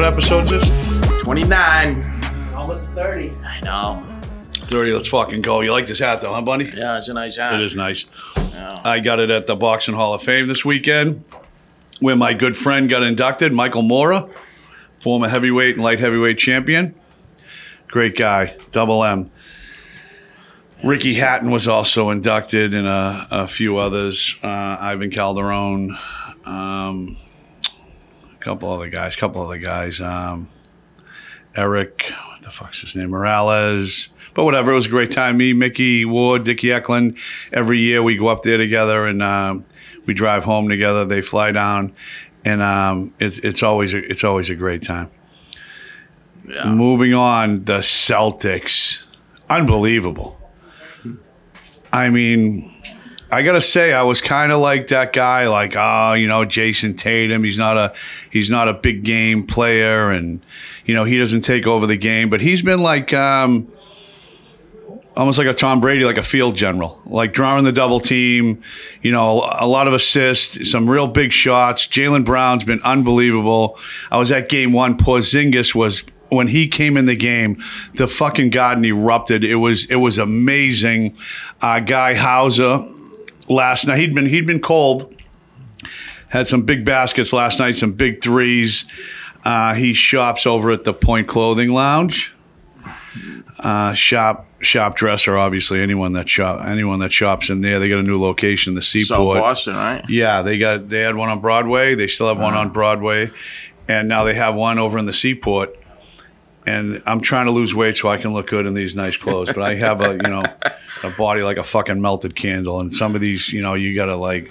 what episode's this? 29. Almost 30. I know. 30, let's fucking go. You like this hat though, huh, buddy? Yeah, it's a nice hat. It is nice. Yeah. I got it at the Boxing Hall of Fame this weekend, where my good friend got inducted, Michael Mora, former heavyweight and light heavyweight champion. Great guy, double M. Ricky Hatton was also inducted, and a few others. Ivan Calderon, a couple other guys. Eric, what the fuck's his name? Morales. But whatever, it was a great time. Me, Mickey Ward, Dickie Eklund. Every year we go up there together, and we drive home together. They fly down, and it's always a great time. Yeah. Moving on, the Celtics, unbelievable. I mean, I gotta say, I was kind of like that guy, like, Jason Tatum. He's not a big game player, and he doesn't take over the game. But he's been like almost like a Tom Brady, like a field general, like drawing the double team. A lot of assists, some real big shots. Jaylen Brown's been unbelievable. I was at game one. Porzingis was. When he came in the game, the fucking garden erupted. It was amazing. Guy Hauser last night, he'd been cold. Had some big baskets last night, some big threes. He shops over at the Point Clothing Lounge. Shop dresser, obviously. Anyone that shops in there, they got a new location, the Seaport. So Boston, right? Yeah, they had one on Broadway. They still have one on Broadway, and now they have one over in the Seaport. And I'm trying to lose weight so I can look good in these nice clothes. But I have a body like a fucking melted candle. And some of these, you got to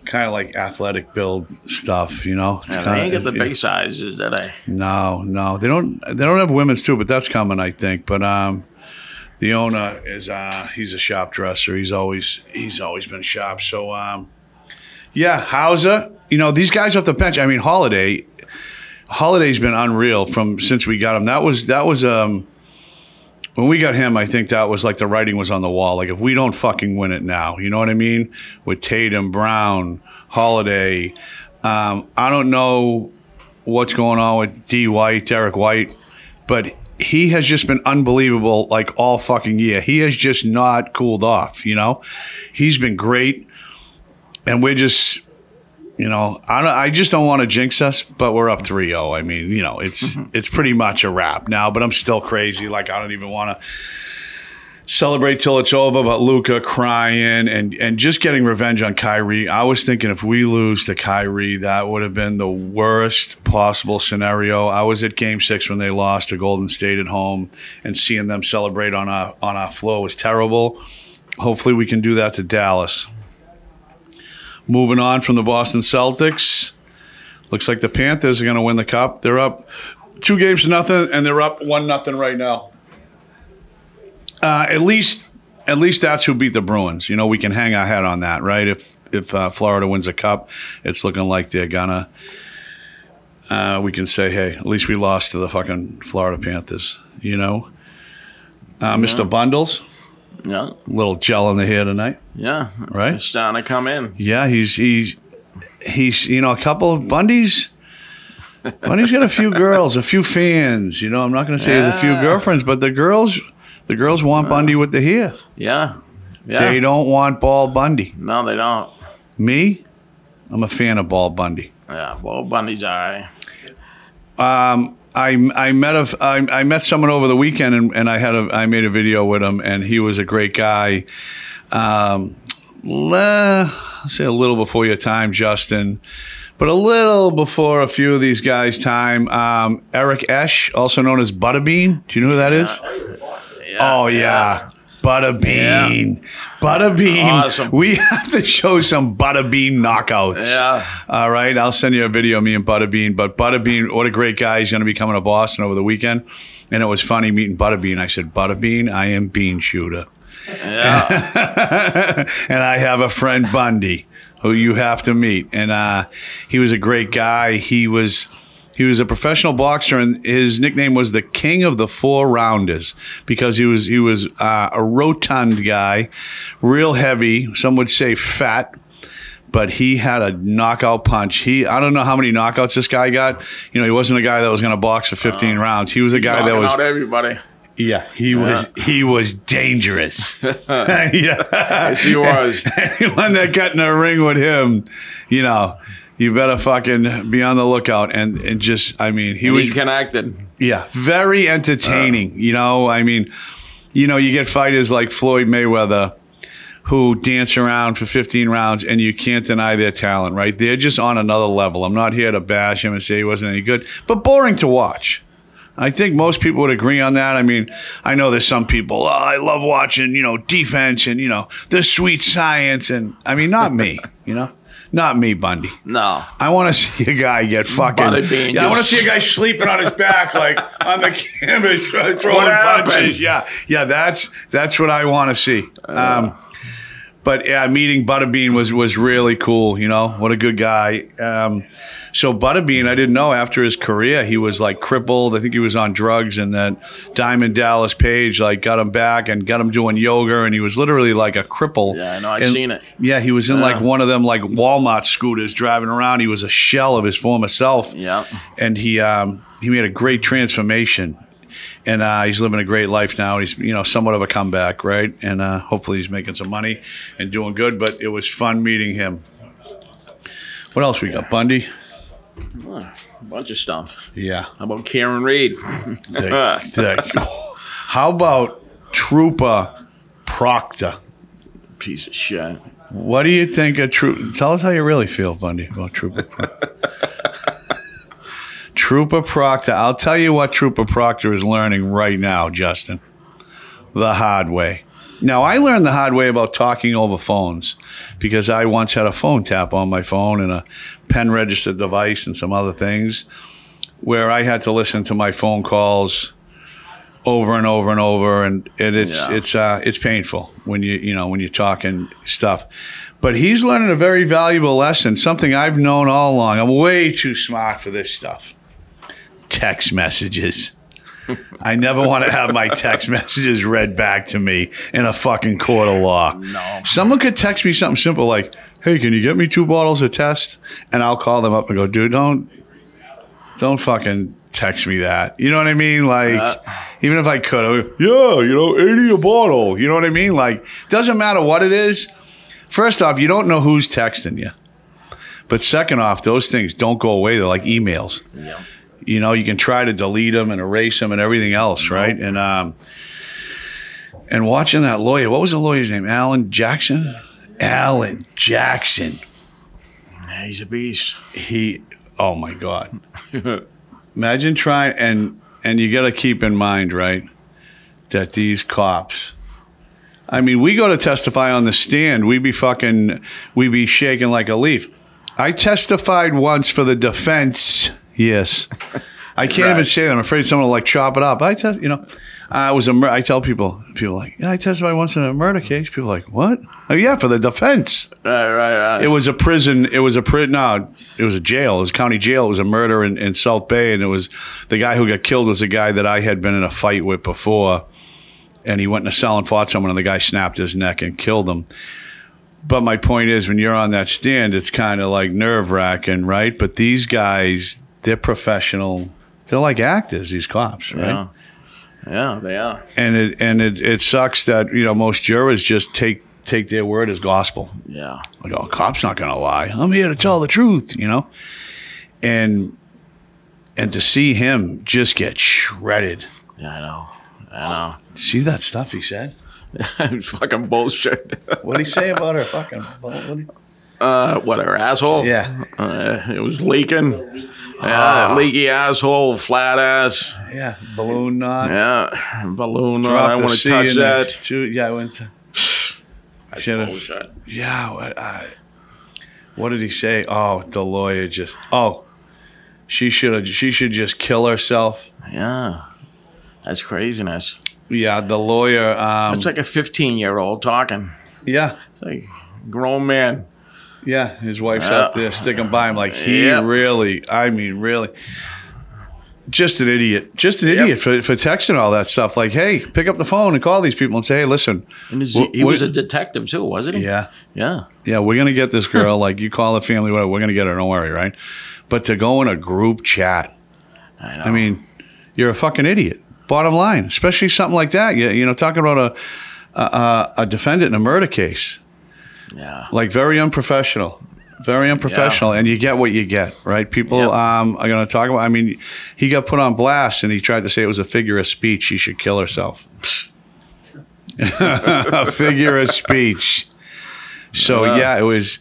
kind of like athletic build stuff, Yeah, they ain't got the big sizes, do they? No. They don't have women's too, but that's coming, I think. But the owner is, he's a shop dresser. He's always been sharp. So, yeah, Hauser. These guys off the bench. I mean, Holiday's been unreal since we got him. That was when we got him. I think that was like the writing was on the wall. Like, if we don't fucking win it now, you know what I mean? With Tatum, Brown, Holiday, I don't know what's going on with Derek White, but he has just been unbelievable. Like all fucking year, he has just not cooled off. He's been great, and we're just. I just don't want to jinx us, but we're up 3-0. I mean, it's pretty much a wrap now, but I'm still crazy. Like, I don't even want to celebrate till it's over, but Luka crying and just getting revenge on Kyrie. I was thinking if we lose to Kyrie, that would have been the worst possible scenario. I was at Game 6 when they lost to Golden State at home, and seeing them celebrate on our floor was terrible. Hopefully we can do that to Dallas. Moving on from the Boston Celtics, looks like the Panthers are going to win the cup. They're up 2-0, and they're up 1-0 right now. At least that's who beat the Bruins. We can hang our head on that, right? If Florida wins a cup, it's looking like they're gonna. We can say, hey, at least we lost to the fucking Florida Panthers. Mr. Bundles. Yeah. Little gel in the hair tonight. Yeah. Right? It's starting to come in. Yeah, he's a couple of Bundy's. Bundy's got a few girls, a few fans. I'm not going to say he has a few girlfriends, but the girls want Bundy with the hair. Yeah. They don't want Ball Bundy. No, they don't. Me, I'm a fan of Ball Bundy. Yeah, Ball Bundy's all right. I met someone over the weekend, and I made a video with him, and he was a great guy. I'll say a little before your time, Justin, but a little before a few of these guys' time. Eric Esch, also known as Butterbean. Do you know who that is? Yeah. Oh yeah. Butterbean. Yeah. Butterbean. Awesome. We have to show some Butterbean knockouts. Yeah. All right. I'll send you a video of me and Butterbean. But Butterbean, what a great guy. He's going to be coming to Boston over the weekend. And it was funny meeting Butterbean. I said, Butterbean, I am Beanshooter. Yeah. And I have a friend, Bundy, who you have to meet. And he was a great guy. He was a professional boxer, and his nickname was the King of the Four Rounders because he was a rotund guy, real heavy. Some would say fat, but he had a knockout punch. I don't know how many knockouts this guy got. You know, he wasn't a guy that was going to box for 15 rounds. He was a guy that was out everybody. Yeah, he was dangerous. Yeah, Yes, he was. Anyone that got in a ring with him, you know, you better fucking be on the lookout. And just, I mean, he connected. Yeah, very entertaining. You know, I mean, you know, you get fighters like Floyd Mayweather who dance around for 15 rounds and you can't deny their talent, right? They're just on another level. I'm not here to bash him and say he wasn't any good, but boring to watch. I think most people would agree on that. I mean, I know there's some people, I love watching, you know, defense and, you know, the sweet science. And I mean, not me, you know, not me, Bundy. No. I want to see a guy get fucking, Butterbean, I want to see a guy sleeping on his back, like on the canvas, throwing punches. Yeah. Yeah. That's what I want to see. But yeah, meeting Butterbean was really cool. You know, what a good guy. So Butterbean, I didn't know after his career, he was like crippled. I think he was on drugs, and then Diamond Dallas Page like got him back and got him doing yoga, and he was literally like a cripple. Yeah, I know. I've seen it. Yeah, he was in like one of them like Walmart scooters driving around. He was a shell of his former self. Yeah. And he made a great transformation. And he's living a great life now. He's, you know, somewhat of a comeback, right? And hopefully he's making some money and doing good. But it was fun meeting him. What else we got, Bundy? A bunch of stuff. Yeah. How about Karen Reed? How about Trooper Proctor? Piece of shit. What do you think of Trooper? Tell us how you really feel, Bundy, about Trooper Proctor. Trooper Proctor. I'll tell you what Trooper Proctor is learning right now, Justin. The hard way. Now, I learned the hard way about talking over phones because I once had a phone tap on my phone and a pen registered device and some other things where I had to listen to my phone calls over and over and over, and it's painful when when you're talking stuff. But he's learning a very valuable lesson, something I've known all along. I'm way too smart for this stuff. Text messages. I never want to have my text messages read back to me in a fucking court of law. No. Someone could text me something simple like, hey, can you get me 2 bottles of test? And I'll call them up and go, dude, don't fucking text me that. You know what I mean? Like, even if I could, I would, yeah, 80 a bottle. You know what I mean? Like, doesn't matter what it is. First off, you don't know who's texting you. But second off, those things don't go away. They're like emails. Yeah. You know, you can try to delete them and erase them and everything else, right? And watching that lawyer, what was the lawyer's name? Alan Jackson? Alan Jackson. Yeah, he's a beast. Oh my God. Imagine trying, and you got to keep in mind, right, that these cops, I mean, we go to testify on the stand, we be shaking like a leaf. I testified once for the defense. Yes. I can't even say that. I'm afraid someone will like chop it up. I tell people are like, yeah, I testified once in a murder case. People are like, what? Oh yeah, for the defense. Right. It was a prison. It was a jail. It was county jail. It was a murder in South Bay, and it was the guy who got killed was a guy that I had been in a fight with before, and he went in a cell and fought someone, and the guy snapped his neck and killed him. But my point is, when you're on that stand, it's kind of like nerve-wracking, right? But these guys, they're professional. They're like actors, these cops, right? Yeah, they are. And it sucks that, most jurors just take their word as gospel. Yeah. Like, oh, cop's not going to lie. I'm here to tell the truth, And to see him just get shredded. Yeah, I know. See that stuff he said? It's fucking bullshit. What did he say about her fucking... What, her asshole? Yeah. It was leaking. Yeah, leaky asshole, flat ass. Yeah, balloon knot. Yeah, balloon knot. I want to touch that. Yeah, I went to... That's bullshit. Yeah, what did he say? Oh, the lawyer just... Oh, she should just kill herself. Yeah, that's craziness. Yeah, the lawyer... It's like a 15-year-old talking. Yeah. It's like a grown man. Yeah, his wife's out there sticking by him like he really, I mean, really. Just an idiot. Just an idiot for texting all that stuff. Like, hey, pick up the phone and call these people and say, hey, listen. And he was a detective too, wasn't he? Yeah. Yeah. Yeah, we're going to get this girl. Like, you call the family, whatever, we're going to get her. Don't worry, right? But to go in a group chat, I mean, you're a fucking idiot. Bottom line, especially something like that. You know, talking about a defendant in a murder case. Yeah. Like, very unprofessional. Very unprofessional, and you get what you get, right? People are going to talk about. I mean, he got put on blast, and he tried to say it was a figure of speech. She should kill herself. A figure of speech. So yeah, it was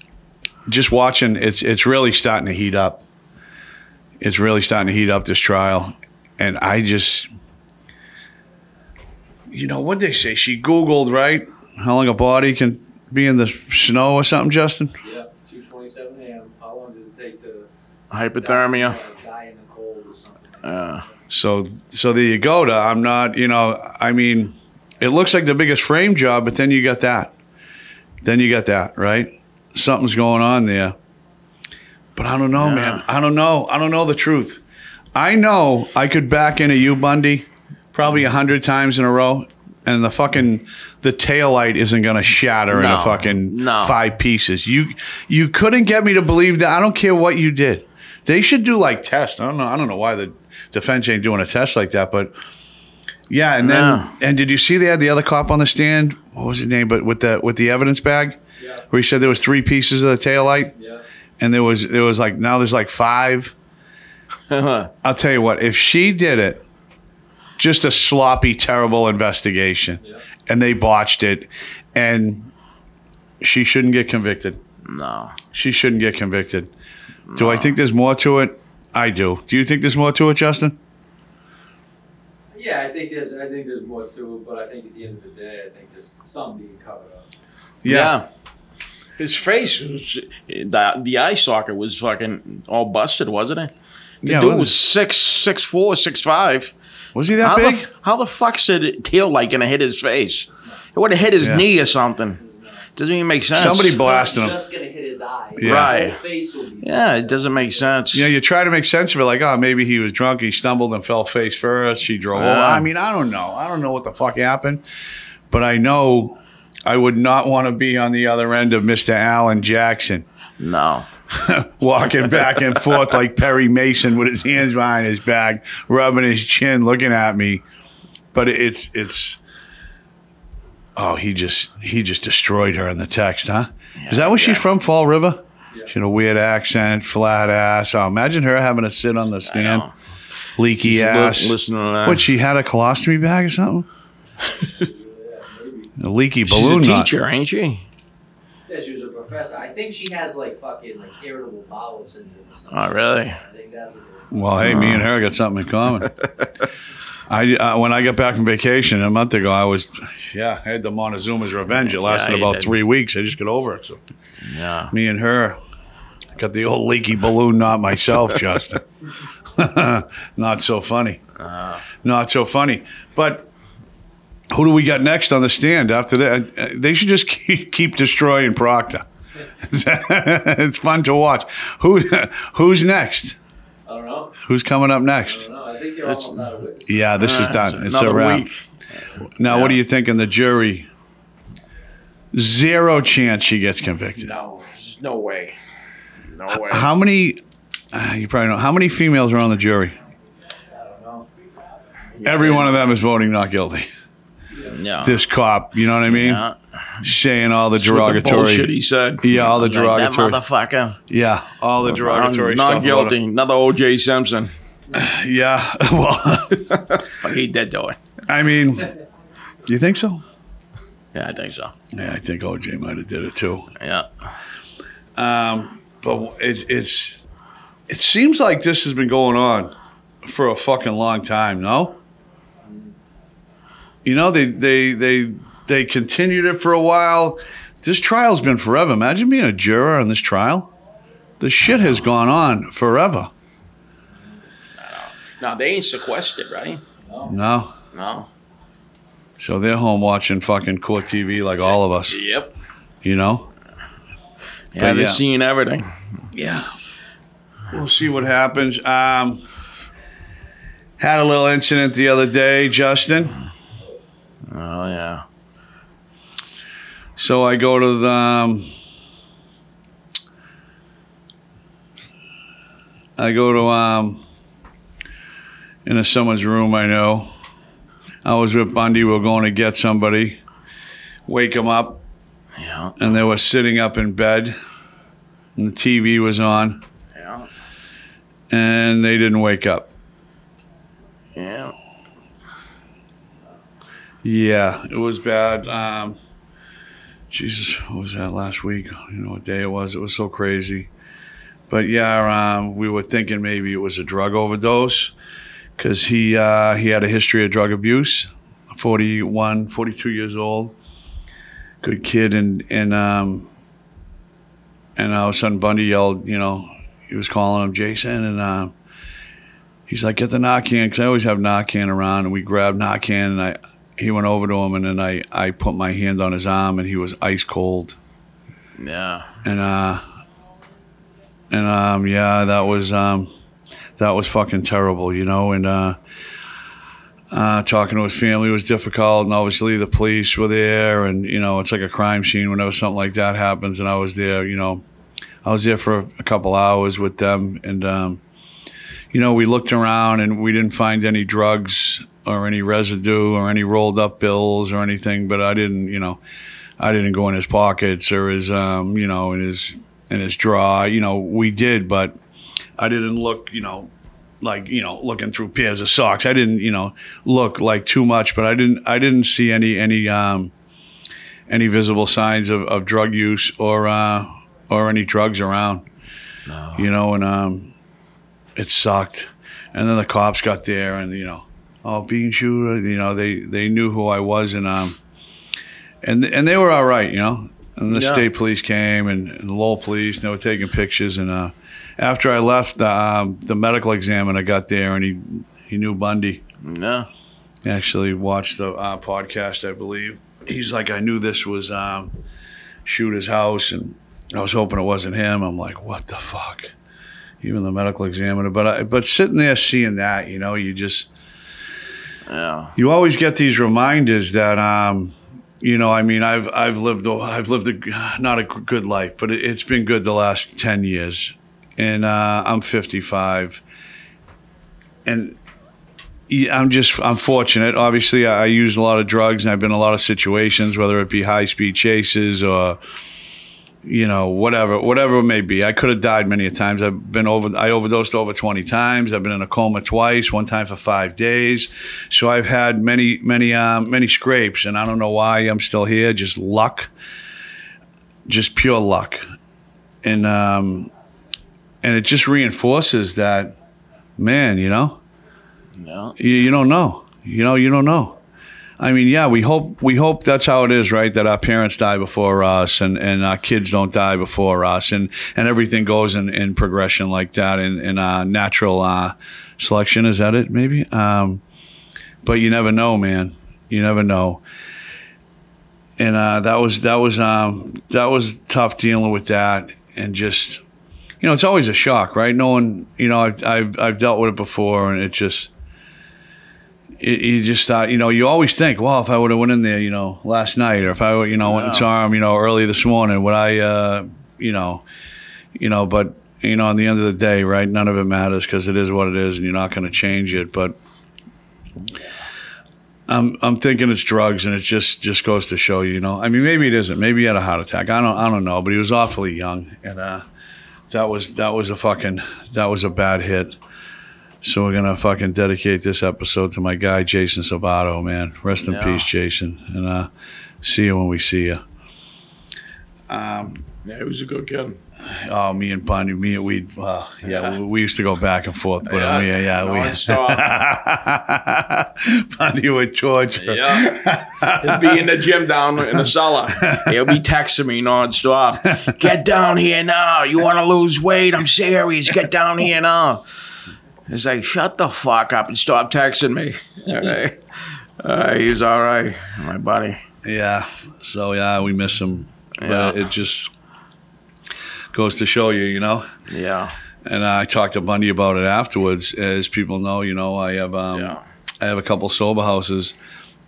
just watching. It's really starting to heat up. It's really starting to heat up, this trial, and I just, you know, what'd they say? She Googled, right, how long a body can be in the snow or something, Justin? Yeah, 2:27 a.m. How long does it take to Hypothermia. die in the cold or something? So there you go. I'm not, you know, I mean, it looks like the biggest frame job, but then you got that. Then you got that, right? Something's going on there. But I don't know, man. I don't know. I don't know the truth. I know I could back into you, Bundy, probably 100 times in a row, and the taillight isn't going to shatter into fucking 5 pieces. You couldn't get me to believe that. I don't care what you did. They should do like tests. I don't know why the defense ain't doing a test like that, but yeah. And then and did you see they had the other cop on the stand? What was his name? But with the evidence bag, where he said there was 3 pieces of the taillight, and there was like, now there's like 5. I'll tell you what, if she did it, just a sloppy, terrible investigation, and they botched it, and she shouldn't get convicted. No. She shouldn't get convicted. No. Do I think there's more to it? I do. Do you think there's more to it, Justin? Yeah, I think there's more to it, but I think at the end of the day, I think there's something being covered up. Yeah. His face, the eye socket was fucking all busted, wasn't it? The dude was 6'4", 6'5". Was he that big? How the fuck's the tail light gonna hit his face? It would have hit his knee or something. Doesn't even make sense. Somebody blasted him. It's just gonna hit his eye. Yeah. Right. His face will be it doesn't make sense. You try to make sense of it, like, oh, maybe he was drunk, he stumbled and fell face first, she drove over. I mean, I don't know. I don't know what the fuck happened, but I know I would not want to be on the other end of Mr. Alan Jackson. No. Walking back and forth like Perry Mason with his hands behind his back, rubbing his chin, looking at me. But it's oh, he just destroyed her in the text, huh? Yeah, is that where she's from, Fall River? Yeah. She had a weird accent, flat ass. Oh, imagine her having to sit on the stand, leaky ass. Listen to that. What, she had a colostomy bag or something? A leaky balloon. She's a teacher, ain't she? Yeah, she was a professor. I think she has like fucking irritable bowel syndrome or something. Oh, really? I think that's what well, hey, me and her got something in common. When I got back from vacation a month ago, I had the Montezuma's revenge. It lasted about 3 weeks. I just got over it. So, me and her got the old leaky balloon, not myself, Justin. Not so funny. Not so funny. But who do we got next on the stand after that? They should just keep destroying Proctor. It's fun to watch. Who's next? I don't know. Who's coming up next? I don't know. I think they're almost out of witnesses. Yeah, this is done. It's a wrap. Week. Now, what do you think in the jury? 0 chance she gets convicted. No way. No way. How many? You probably know. How many females are on the jury? I don't know. Every one of them is voting not guilty. Yeah. This cop, you know what I mean? Yeah. Saying all the derogatory bullshit he said. Yeah, all the derogatory. That motherfucker. Yeah, all the derogatory not stuff. Not guilty. Another O.J. Simpson. Yeah, well. But he did do it. I mean, you think so? Yeah, I think so. Yeah, I think O.J. might have did it too. Yeah. But it seems like this has been going on for a fucking long time, no? You know, they continued it for a while. This trial's been forever. Imagine being a juror on this trial. The shit has gone on forever. No, they ain't sequestered, right? No. So they're home watching fucking court TV like all of us. Yep. You know? Yeah, they're seeing everything. Yeah. We'll see what happens. had a little incident the other day, Justin. Oh, yeah. So I go to the... into someone's room I know. I was with Bundy. We were going to get somebody, wake him up. Yeah. And they were sitting up in bed, and the TV was on. Yeah. And they didn't wake up. Yeah. Yeah, it was bad. Jesus, what was that last week? You know what day it was? It was so crazy. But yeah, we were thinking maybe it was a drug overdose because he had a history of drug abuse. 41, 42 years old, good kid, and all of a sudden Bundy yelled, you know, he was calling him Jason, and he's like, get the Narcan, because I always have Narcan around, and we grabbed Narcan, and he went over to him, and then I put my hand on his arm, and he was ice cold. Yeah. And yeah, that was fucking terrible, you know. And talking to his family was difficult, and obviously the police were there, and you know, it's like a crime scene whenever something like that happens. And I was there, you know, I was there for a couple hours with them, and you know, we looked around and we didn't find any drugs or any residue or any rolled up bills or anything. But I didn't go in his pockets or his, you know, in his drawer. You know, we did, but I didn't look, you know, like, you know, looking through pairs of socks. I didn't, you know, look like too much, but I didn't see any visible signs of drug use or any drugs around. No. You know, and it sucked. And then the cops got there, and you know, Beanshooter, you know, they knew who I was, and they were all right, you know. And the state police came, and the Lowell police, and they were taking pictures. And after I left, the medical examiner got there, and he knew Bundy. No. He actually watched the podcast, I believe. He's like, I knew this was Shooter's house, and I was hoping it wasn't him. I'm like, what the fuck? Even the medical examiner. But sitting there seeing that, you know, you just... Yeah. You always get these reminders that, you know, I mean, I've lived not a good life, but it's been good the last 10 years, and I'm 55, and I'm fortunate. Obviously, I use a lot of drugs, and I've been in a lot of situations, whether it be high speed chases or, you know, whatever it may be. I could have died many a times. I overdosed over 20 times. I've been in a coma twice, one time for 5 days. So I've had many scrapes, and I don't know why I'm still here. Just luck, just pure luck. And it just reinforces that, man, you know, you don't know, you know, you don't know. I mean, yeah, we hope that's how it is, right? That our parents die before us, and our kids don't die before us, and everything goes in progression like that, in natural selection. Is that it? Maybe. But you never know, man. You never know. And that was tough dealing with that, and just, you know, it's always a shock, right? No one, you know, I've dealt with it before, and it just. You just thought, you know, you always think, well, if I would have went in there, you know, last night, or if I, you know, went and saw him, you know, early this morning, would I, you know, but, you know, at the end of the day, right, none of it matters, because it is what it is, and you're not going to change it. But I'm thinking it's drugs, and it just goes to show you, you know. I mean, maybe it isn't. Maybe he had a heart attack. I don't know, but he was awfully young, and that was a bad hit. So we're gonna fucking dedicate this episode to my guy Jason Sabato, man. Rest in peace, Jason, and see you when we see you. Yeah, he was a good kid. Oh, me and Bundy, we used to go back and forth, but Bundy would torture. Yeah, he'd be in the gym down in the cellar. He'll be texting me nonstop. Get down here now. You want to lose weight? I'm serious. Get down here now. It's like, shut the fuck up and stop texting me. Okay. He's all right, my buddy. Yeah. So, yeah, we miss him. Yeah. But it just goes to show you, you know? Yeah. And I talked to Bundy about it afterwards. As people know, I have a couple sober houses,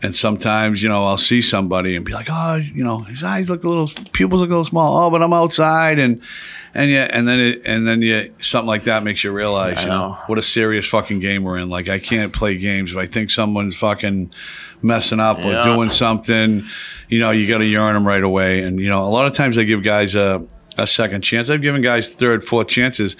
and sometimes I'll see somebody and be like, oh, his eyes look pupils look a little small. Oh, but I'm outside, and then something like that makes you realize, what a serious fucking game we're in. Like, I can't play games. If I think someone's fucking messing up or doing something, you got to yarn them right away. And a lot of times I give guys a second chance. I've given guys third, fourth chances,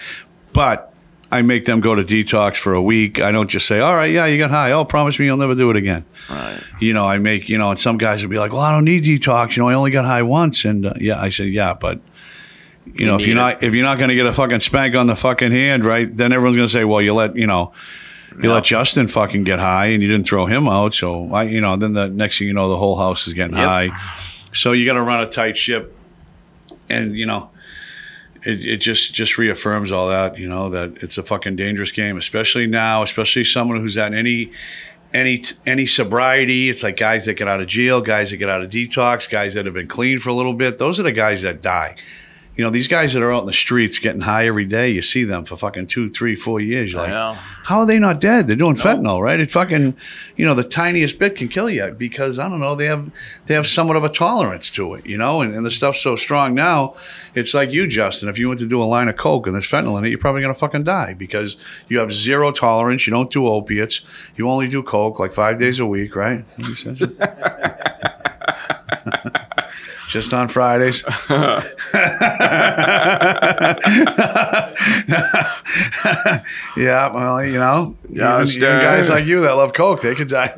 but I make them go to detox for a week. I don't just say, all right, yeah, you got high. Oh, promise me you'll never do it again. Right. I make, and some guys will be like, well, I don't need detox. I only got high once. And I say, yeah, but if you're not going to get a fucking spank on the fucking hand, right, then everyone's going to say, well, you let Justin fucking get high and you didn't throw him out. So then the next thing you know, the whole house is getting high. So you got to run a tight ship. And, it just reaffirms all that, that it's a fucking dangerous game, especially now, especially someone who's at any sobriety. It's like guys that get out of jail, guys that get out of detox, guys that have been clean for a little bit. Those are the guys that die. These guys that are out in the streets getting high every day, you see them for fucking 2, 3, 4 years. You're like, how are they not dead? They're doing fentanyl, right? It fucking, the tiniest bit can kill you because, I don't know, they have somewhat of a tolerance to it, and the stuff's so strong now. It's like you, Justin. If you went to do a line of coke and there's fentanyl in it, you're probably going to fucking die because you have zero tolerance. You don't do opiates. You only do coke like 5 days a week, right? Just on Fridays. Yeah, well, even guys like you that love coke, they could die.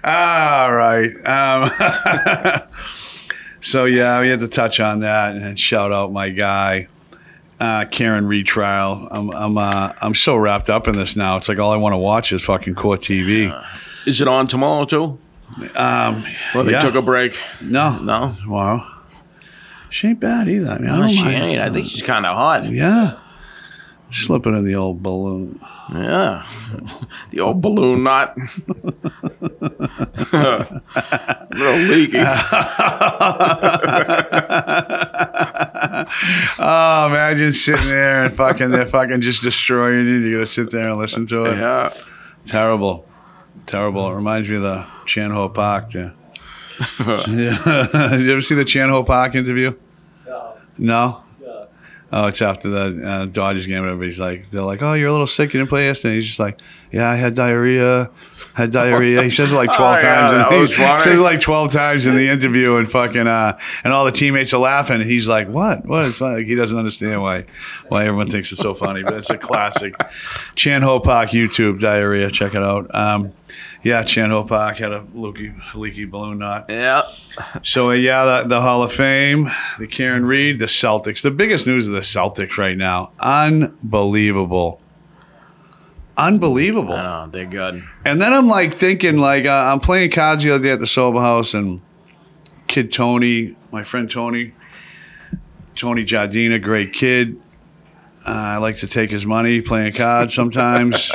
All right. So yeah, we had to touch on that and shout out my guy, Karen retrial. I'm so wrapped up in this now. It's like all I want to watch is fucking court TV. Is it on tomorrow too? Well, they took a break. No. Wow. She ain't bad either. I mean, No, she ain't. I think she's kind of hot. Yeah. Slipping in the old balloon. Yeah. The old balloon knot. A little leaky. Oh, imagine sitting there and they're fucking just destroying you. You're going to sit there and listen to it. Yeah. Terrible. It reminds me of the Chan-Ho Park. Yeah. Did you ever see the Chan-Ho Park interview? No? Oh, it's after the Dodgers game. Everybody's like, they're like, oh, you're a little sick. You didn't play yesterday. He's just like, yeah, I had diarrhea. He says it like 12 times. He says it like 12 times in the interview, and fucking and all the teammates are laughing. And he's like, what is funny? Like, he doesn't understand why everyone thinks it's so funny. But it's a classic. Chan-Ho Park YouTube diarrhea. Check it out. Yeah, Chan-Ho Park had a leaky balloon knot. Yeah. So, the Hall of Fame, the Karen Reed, the Celtics. The biggest news of the Celtics right now. Unbelievable. I know, they're good. And then I'm like thinking, I'm playing cards the other day at the sober house, and kid Tony, my friend Tony Jardina, great kid. I like to take his money playing cards sometimes.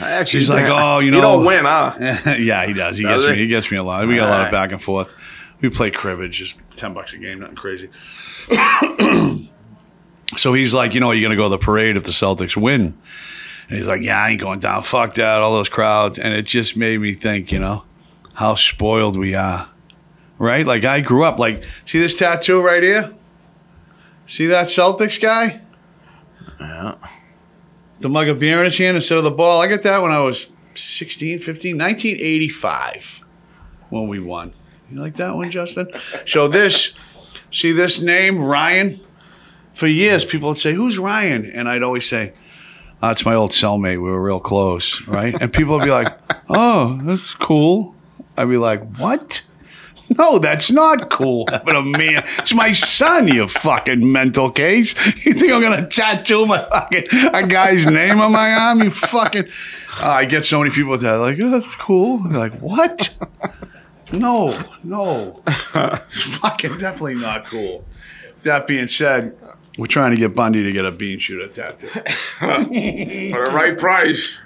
Actually, he's like, oh, you don't win, huh? Yeah, he does. He gets me a lot. We got a lot of back and forth. We play cribbage, just $10 a game, nothing crazy. So he's like, are you going to go to the parade if the Celtics win? And he's like, yeah, I ain't going down. Fuck that, all those crowds. And it just made me think, how spoiled we are. Right? Like, I grew up, see this tattoo right here? See that Celtics guy? Yeah. The mug of beer in his hand instead of the ball. I got that when I was 16, 15, 1985 when we won. You like that one, Justin? So see this name, Ryan? For years, people would say, who's Ryan? And I'd always say, it's my old cellmate. We were real close, right? And people would be like, oh, that's cool. I'd be like, what? No, that's not cool. But a man, it's my son, you fucking mental case. You think I'm going to tattoo a guy's name on my arm? You fucking... I get so many people that are like, oh, that's cool. They're like, what? No. It's fucking definitely not cool. That being said, we're trying to get Bundy to get a Beanshooter tattoo. For the right price.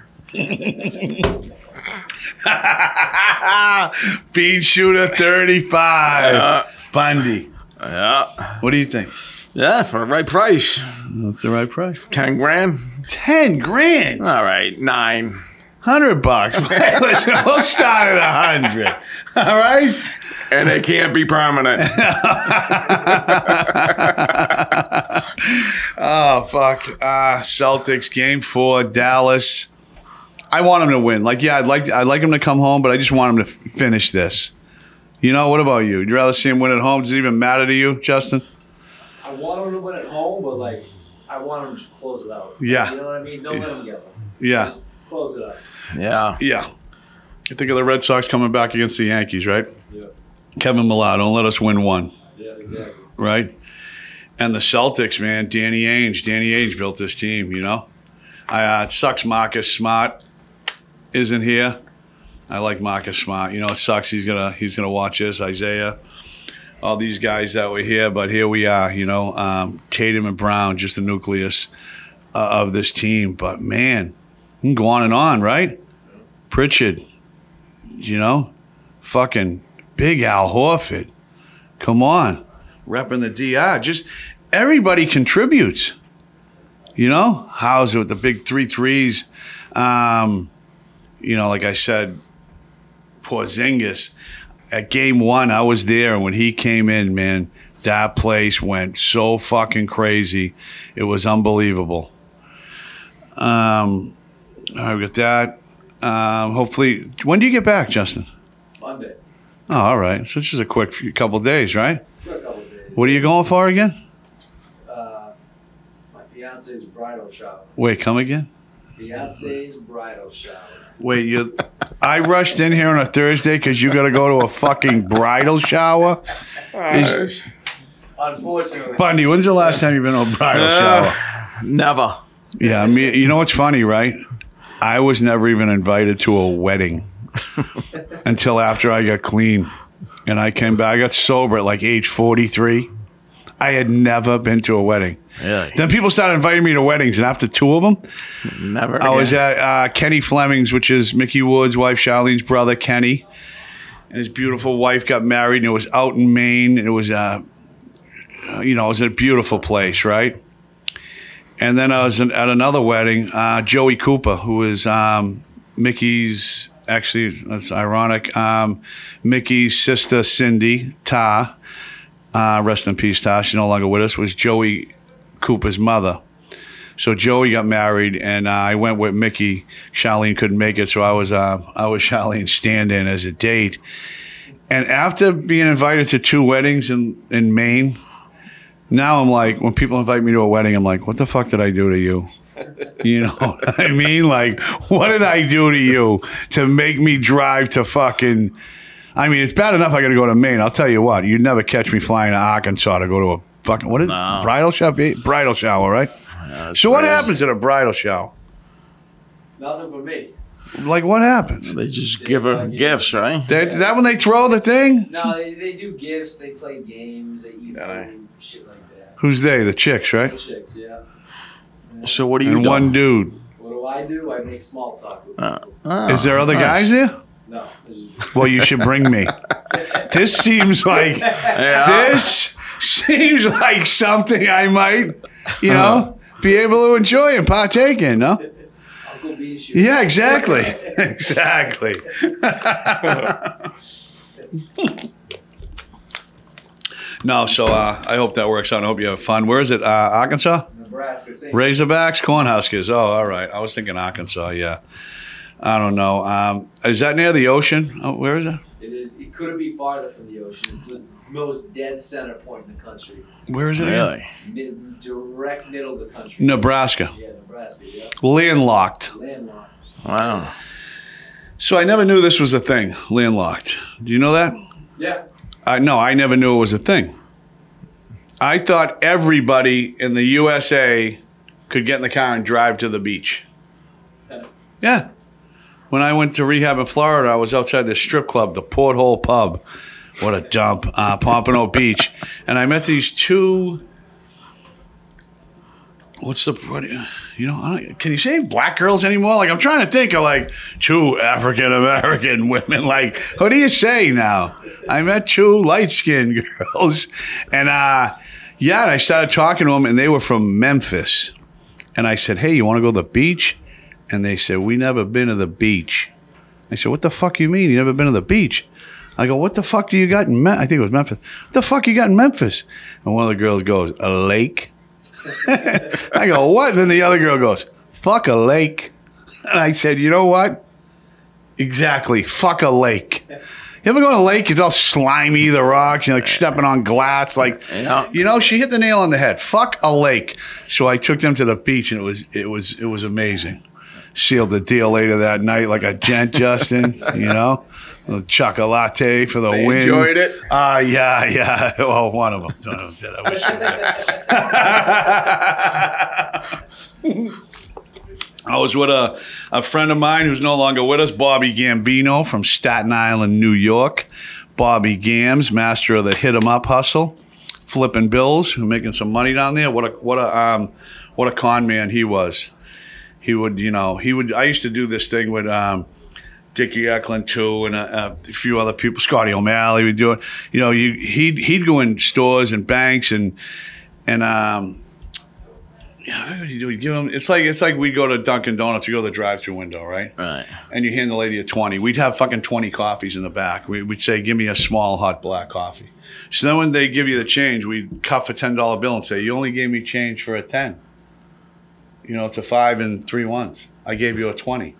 Beanshooter 35. Bundy. Yeah. What do you think? Yeah, for the right price. That's the right price. 10 grand. 10 grand. All right, 9. $100. Hey, listen, we'll start at 100. All right. And it can't be permanent. Oh fuck. Celtics game 4, Dallas. I want him to win. Like, yeah, I'd like him to come home, but I just want him to finish this. You know, what about you? You'd rather see him win at home? Does it even matter to you, Justin? I want him to win at home, but like I want him to just close it out. Yeah. You know what I mean? Don't let him get one. Yeah. Just close it out. Yeah. Yeah. You think of the Red Sox coming back against the Yankees, right? Yeah. Kevin Millar, don't let us win one. Yeah, exactly. Right? And the Celtics, man, Danny Ainge built this team, you know? It sucks Marcus Smart isn't here. I like Marcus Smart. You know, it sucks he's gonna watch this, Isaiah, all these guys that were here, but here we are, you know. Tatum and Brown, just the nucleus of this team. But, man, you can go on, right? Pritchard, you know, fucking Big Al Horford. Come on. Repping the DR. Just everybody contributes. You know? Hauser with the big 3 threes. You know, like I said, Porzingis. At game 1, I was there, and when he came in, man, that place went so fucking crazy. It was unbelievable. All right, we got that. Hopefully, when do you get back, Justin? Monday. Oh, all right. So it's just a quick couple days, right? For a couple of days. What are you going for again? My fiance's bridal shower. Wait, come again? Fiance's bridal shower. Wait, I rushed in here on a Thursday because you got to go to a fucking bridal shower? Unfortunately. Bundy, when's the last time you've been to a bridal shower? Never. Yeah, you know what's funny, right? I was never even invited to a wedding until after I got clean. And I came back. I got sober at like age 43. I had never been to a wedding. Really? Then people started inviting me to weddings, and after 2 of them, Never I again. was at Kenny Fleming's, which is Mickey Wood's wife, Charlene's brother, Kenny. And his beautiful wife got married, and it was out in Maine. And it was, you know, it was a beautiful place, right? And then I was at another wedding, Joey Cooper, who is Mickey's, actually, that's ironic, Mickey's sister, Cindy, Ta, rest in peace, Ta, she's no longer with us, was Joey Cooper's mother. So Joey got married, and I went with Mickey. Charlene couldn't make it, so I was Charlene's stand-in as a date. And after being invited to 2 weddings in Maine, now I'm like, when people invite me to a wedding, I'm like, what the fuck did I do to you? You know what I mean? Like, what did I do to you to make me drive to fucking... I mean, it's bad enough I got to go to Maine. I'll tell you what, you'd never catch me flying to Arkansas to go to a fucking... What is it? Bridal shower? Bridal shower, right? So what happens at a bridal shower? Nothing for me. Like, what happens? They just give her gifts, right? Is that when they throw the thing? No, they do gifts, they play games, they eat food, shit like that. Who's they? The chicks, right? The chicks, yeah. So what do you And do? one dude. What do? I make small talk with people. Is there other guys there? No. this is- Well, you should bring me. This seems like something I might, you know, be able to enjoy and partake in, no? Uncle Beanshooter. Yeah, exactly. Exactly. No, so I hope that works out. I hope you have fun. Where is it? Arkansas? Nebraska. Same. Razorbacks? Cornhuskers. Oh, all right. I was thinking Arkansas, yeah. I don't know. Is that near the ocean? Oh, where is it? It is. It couldn't be farther from the ocean. It's the most dead center point in the country. Where is it? again? Really? Direct middle of the country. Nebraska. Yeah, Nebraska. Yeah. Landlocked. Landlocked. Wow. So I never knew this was a thing, landlocked. Do you know that? Yeah. No, I never knew it was a thing. I thought everybody in the USA could get in the car and drive to the beach. Yeah. When I went to rehab in Florida, I was outside the strip club, the Porthole Pub. What a dump. Pompano Beach. And I met these 2... can you say black girls anymore? Like, I'm trying to think of, like, 2 African-American women. Like, what do you say now? I met 2 light-skinned girls. And, Yeah, and I started talking to them, and they were from Memphis. And I said, hey, you want to go to the beach? And they said, we never been to the beach. I said, what the fuck you mean? You never been to the beach? I go, what the fuck do you got in Memphis? I think it was Memphis. What the fuck you got in Memphis? And one of the girls goes, a lake? I go, what? And then the other girl goes, fuck a lake. And I said, you know what? Exactly, fuck a lake. You ever go to a lake? It's all slimy, the rocks, you're like stepping on glass. Like, you know, she hit the nail on the head. Fuck a lake. So I took them to the beach, and it was amazing. Sealed the deal later that night like a gent, Justin, you know. A chocolate for the win. Enjoyed it? Yeah. Well, one of them did. I wish I was with a friend of mine who's no longer with us, Bobby Gambino from Staten Island, New York. Bobby Gams, master of the hit 'em up hustle, flipping bills, making some money down there. What a con man he was. He would. I used to do this thing with Dickie Eklund too, and a few other people. Scotty O'Malley would do it. You know, he'd go in stores and banks and yeah, what would you do? You give them. It's like we go to Dunkin' Donuts. We go to the drive-through window, right? Right. And you hand the lady a 20. We'd have fucking 20 coffees in the back. We'd say, give me a small hot black coffee. So then when they give you the change, we'd cuff a $10 bill and say, you only gave me change for a 10. You know, it's a 5 and 3 ones. I gave you a 20.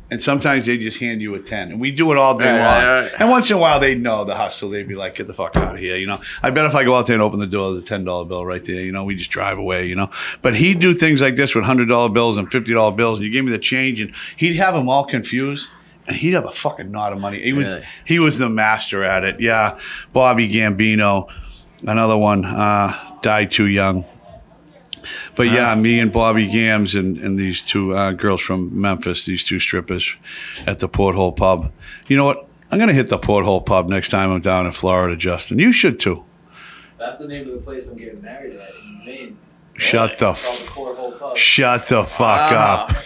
And sometimes they just hand you a 10. And we do it all day long. And once in a while, they'd know the hustle. They'd be like, get the fuck out of here, you know. I bet if I go out there and open the door, the $10 bill right there, you know, we just drive away, you know. But he'd do things like this with $100 bills and $50 bills. And you gave me the change, and he'd have them all confused. And he'd have a fucking knot of money. He was the master at it. Yeah, Bobby Gambino, another one, died too young. But yeah, me and Bobby Gams and these two girls from Memphis, these two strippers at the Porthole Pub. You know what? I'm going to hit the Porthole Pub next time I'm down in Florida, Justin. You should too. That's the name of the place I'm getting married at in Maine. Shut the fuck up. Ah.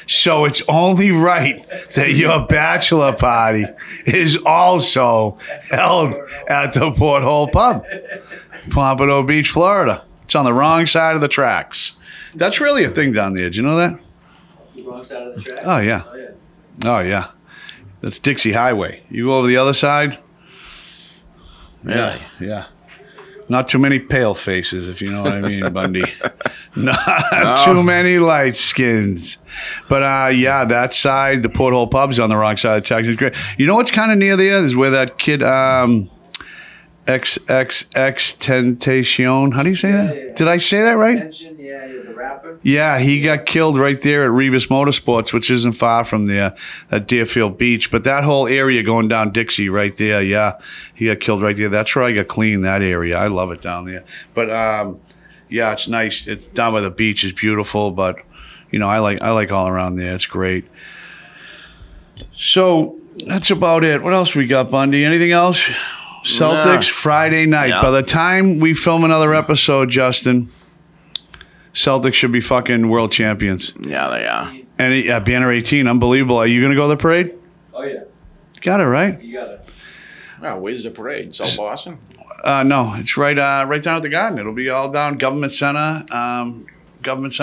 So it's only right that your bachelor party is also held at the Porthole Pub, Pompano Beach, Florida. It's on the wrong side of the tracks. That's really a thing down there. Do you know that? The wrong side of the tracks? Oh, yeah. Oh, yeah. Oh, yeah. That's Dixie Highway. You go over the other side? Really? Yeah. Not too many pale faces, if you know what I mean, Bundy. Not too many light skins. But, yeah, that side, the Porthole Pub's on the wrong side of the tracks. It's great. You know what's kind of near there is where that kid... XXX Tentacion. How do you say that? Yeah. Did I say that right? Yeah, the rapper. Yeah, he got killed right there at Revis Motorsports, which isn't far from there, at Deerfield Beach. But that whole area going down Dixie right there, yeah, he got killed right there. That's where I got clean, that area. I love it down there. But, yeah, it's nice. It's down by the beach. It's beautiful. But, you know, I like all around there. It's great. So that's about it. What else we got, Bundy? Anything else? Celtics, Friday night. Yeah. By the time we film another episode, Justin, Celtics should be fucking world champions. Yeah, they are. And banner 18, unbelievable. Are you going to go to the parade? Oh, yeah. Got it, right? You got it. Oh, where's the parade? South Boston? No, it's right down at the Garden. It'll be all down Government Center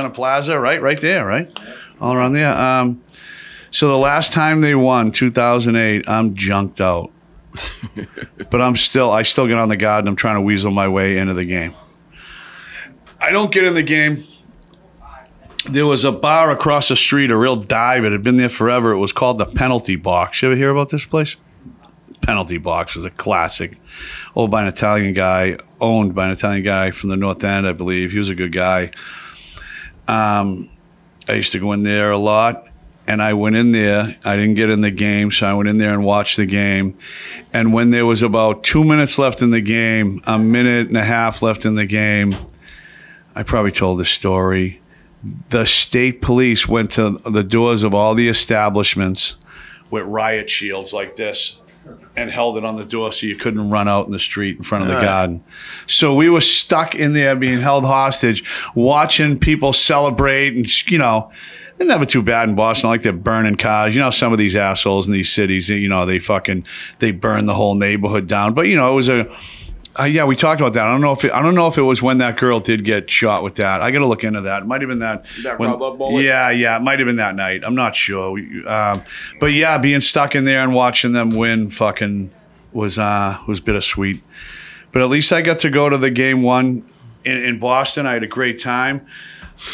Plaza, right there, right? Yeah. All around there. So the last time they won, 2008, I'm junked out. But I still get on the Garden. I'm trying to weasel my way into the game. I don't get in the game. There was a bar across the street, a real dive. It had been there forever. It was called the Penalty Box. You ever hear about this place? Penalty Box was a classic. Owned by an Italian guy from the North End, I believe. He was a good guy. I used to go in there a lot. And I went in there. I didn't get in the game, so I went in there and watched the game. And when there was about 2 minutes left in the game, a minute and a half left in the game, I probably told this story. The state police went to the doors of all the establishments with riot shields like this and held it on the door so you couldn't run out in the street in front of the Garden. So we were stuck in there being held hostage, watching people celebrate and, you know, they're never too bad in Boston. Like they're burning cars. You know, some of these assholes in these cities, you know, they burn the whole neighborhood down. But, you know, it was a Yeah, we talked about that. I don't know if it was when that girl did get shot with that. I got to look into that. It might have been that. Rubber bullet? Yeah, it might have been that night. I'm not sure. But yeah, being stuck in there and watching them win fucking was bittersweet. But at least I got to go to the game one in Boston. I had a great time.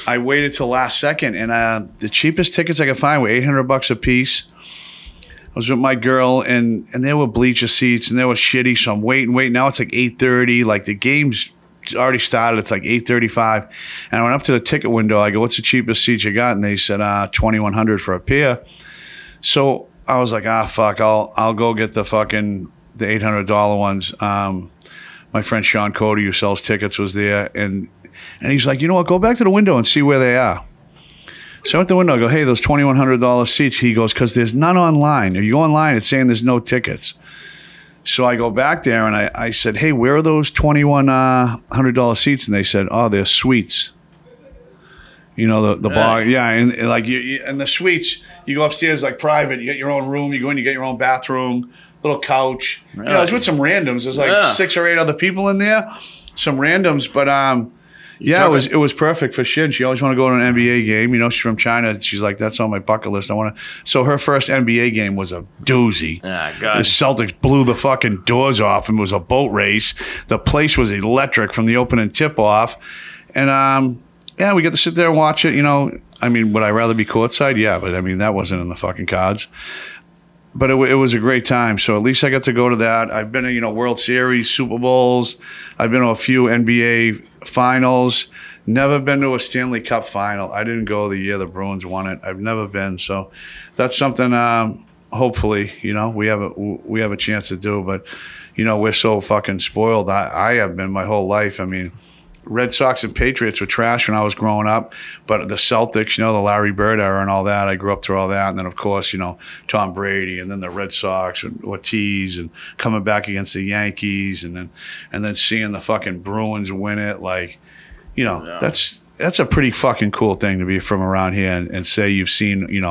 I waited till last second, and the cheapest tickets I could find were $800 a piece. I was with my girl, and there were bleacher seats, and they were shitty, so I'm waiting. Now it's like 8:30. Like, the game's already started. It's like 8:35. And I went up to the ticket window. I go, what's the cheapest seat you got? And they said, $2,100 for a pair. So I was like, fuck, I'll go get the $800 ones. My friend Sean Cody, who sells tickets, was there, and he's like, you know what, go back to the window and see where they are. So at the window, I go, hey, those $2,100 seats. He goes, because there's none online. If you go online, it's saying there's no tickets. So I go back there, and I said, hey, where are those $2,100 seats? And they said, oh, they're suites. You know, the bar. Yeah, and like and the suites, you go upstairs like private. You get your own room. You go in, you get your own bathroom, little couch. Really? You know, I was with some randoms. There's like 6 or 8 other people in there, some randoms. But yeah, it was perfect for Shin. She always wanted to go to an NBA game. You know, she's from China. She's like, that's on my bucket list. I want to. So her first NBA game was a doozy. God. The Celtics blew the fucking doors off, and it was a boat race. The place was electric from the opening tip off, and yeah, we get to sit there and watch it. You know, I mean, would I rather be courtside? Yeah, but I mean, that wasn't in the fucking cards. But it was a great time. So at least I got to go to that. I've been to, World Series, Super Bowls. I've been to a few NBA finals. Never been to a Stanley Cup final. I didn't go the year the Bruins won it. I've never been. So that's something, hopefully, we have a chance to do. But, we're so fucking spoiled. I have been my whole life. I mean, Red Sox and Patriots were trash when I was growing up, but the Celtics, the Larry Bird era and all that, I grew up through all that. And then, of course, Tom Brady, and then the Red Sox and Ortiz, and coming back against the Yankees, and then seeing the fucking Bruins win it. Like, that's a pretty fucking cool thing to be from around here and say you've seen,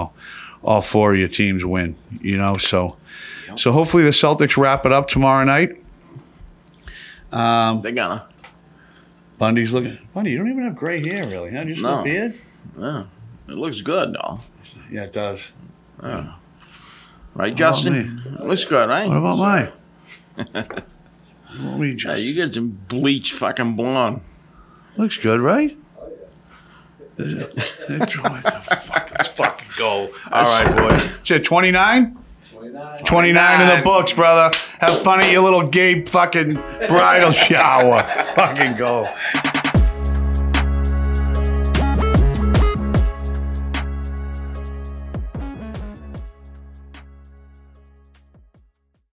all 4 of your teams win, So hopefully the Celtics wrap it up tomorrow night. They're gonna. Bundy's looking. Bundy, you don't even have gray hair, really, huh? Just a beard? Yeah. It looks good, though. Yeah, it does. Yeah. Right, Justin? It looks good, right? What about mine? You get some bleach fucking blonde. Looks good, right? Let's fucking go. All right, boys. It's at 29? 29 in the books, brother. Have fun at your little gay fucking bridal shower. Fucking go.